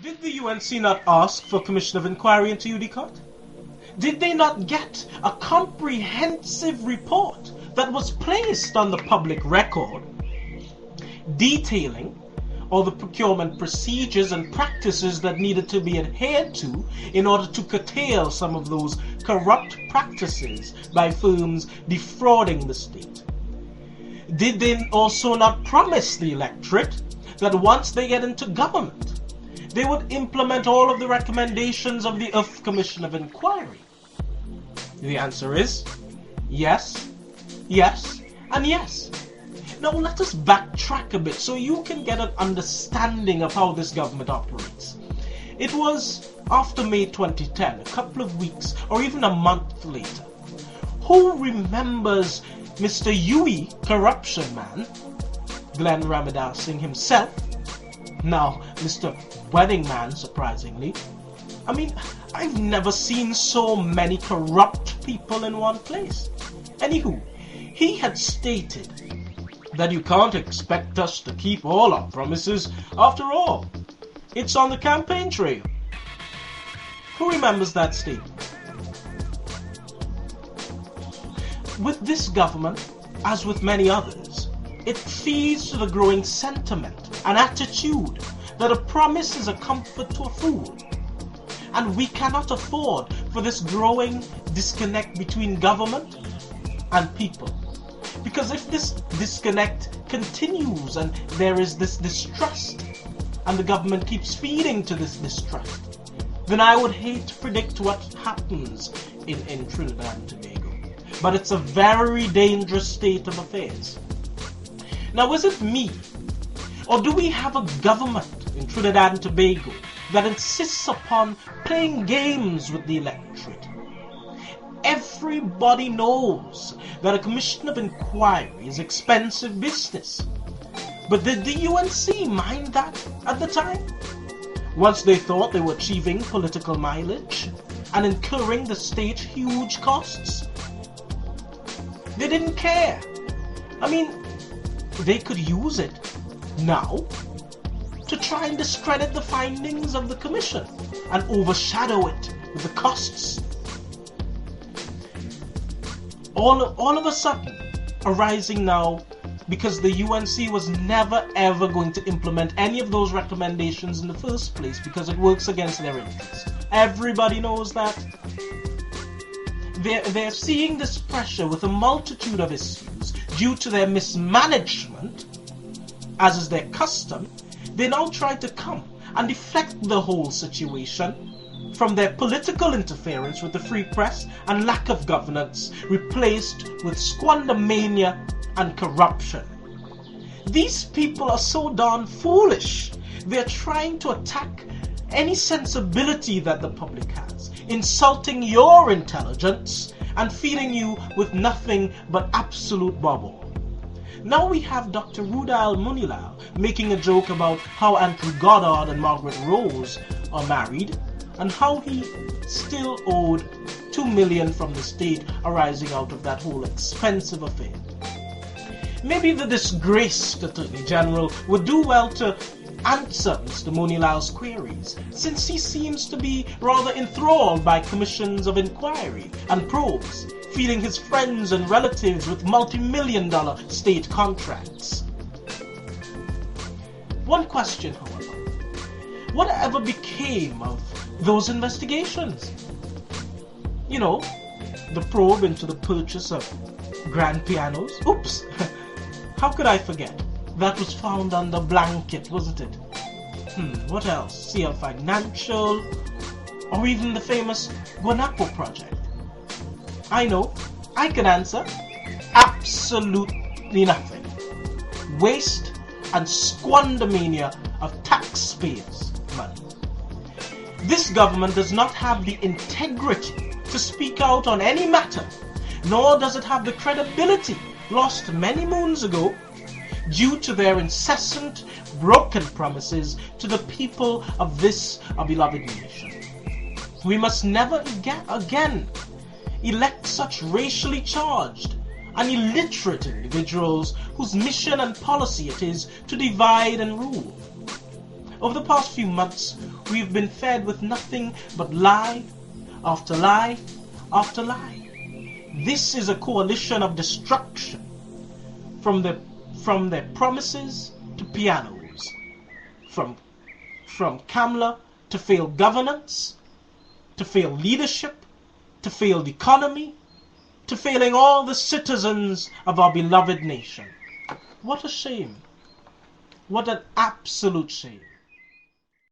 Did the UNC not ask for Commission of Inquiry into UDCOT? Did they not get a comprehensive report that was placed on the public record detailing all the procurement procedures and practices that needed to be adhered to in order to curtail some of those corrupt practices by firms defrauding the state? Did they also not promise the electorate that once they get into government, they would implement all of the recommendations of the UFF Commission of Inquiry? The answer is yes, yes, and yes. Now let us backtrack a bit so you can get an understanding of how this government operates. It was after May 2010, a couple of weeks or even a month later. Who remembers Mr. Yui Corruption Man, Glenn Ramadar Singh himself, now Mr. Wedding Man, surprisingly? I mean, I've never seen so many corrupt people in one place. Anywho, he had stated that you can't expect us to keep all our promises. After all, it's on the campaign trail. Who remembers that statement? With this government, as with many others, it feeds to the growing sentiment and attitude that a promise is a comfort to a fool. And we cannot afford for this growing disconnect between government and people. Because if this disconnect continues and there is this distrust, and the government keeps feeding to this distrust, then I would hate to predict what happens in Trinidad and Tobago. But it's a very dangerous state of affairs. Now, is it me, or do we have a government in Trinidad and Tobago that insists upon playing games with the electorate? Everybody knows that a Commission of Inquiry is expensive business. But did the UNC mind that at the time? Once they thought they were achieving political mileage and incurring the state huge costs? They didn't care. I mean, they could use it now to try and discredit the findings of the Commission and overshadow it with the costs. All of a sudden, arising now because the UNC was never ever going to implement any of those recommendations in the first place because it works against their interests. Everybody knows that. They're seeing this pressure with a multitude of issues due to their mismanagement, as is their custom. They now try to come and deflect the whole situation from their political interference with the free press and lack of governance, replaced with squandermania and corruption. These people are so darn foolish. They're trying to attack any sensibility that the public has, insulting your intelligence and feeding you with nothing but absolute bubble. Now we have Dr. Rudal Munilal making a joke about how Andrew Goddard and Margaret Rose are married, and how he still owed $2 million from the state arising out of that whole expensive affair. Maybe the disgraced Attorney General would do well to answer Mr. Munilal's queries, since he seems to be rather enthralled by commissions of inquiry and probes, feeding his friends and relatives with multi-million-dollar state contracts. One question, however: whatever became of those investigations? You know, the probe into the purchase of grand pianos. Oops! How could I forget? That was found under blanket, wasn't it? What else? CL Financial, or even the famous Guanapo project? I know, I can answer. Absolutely nothing. Waste and squandermania of taxpayers' money. This government does not have the integrity to speak out on any matter, nor does it have the credibility lost many moons ago due to their incessant broken promises to the people of this our beloved nation. We must never again elect such racially charged and illiterate individuals whose mission and policy it is to divide and rule. Over the past few months, We've been fed with nothing but lie after lie after lie. This is a coalition of destruction, from their promises to pianos, from KAMLA to failed governance, to failed leadership, to failed economy, to failing all the citizens of our beloved nation. What a shame. What an absolute shame.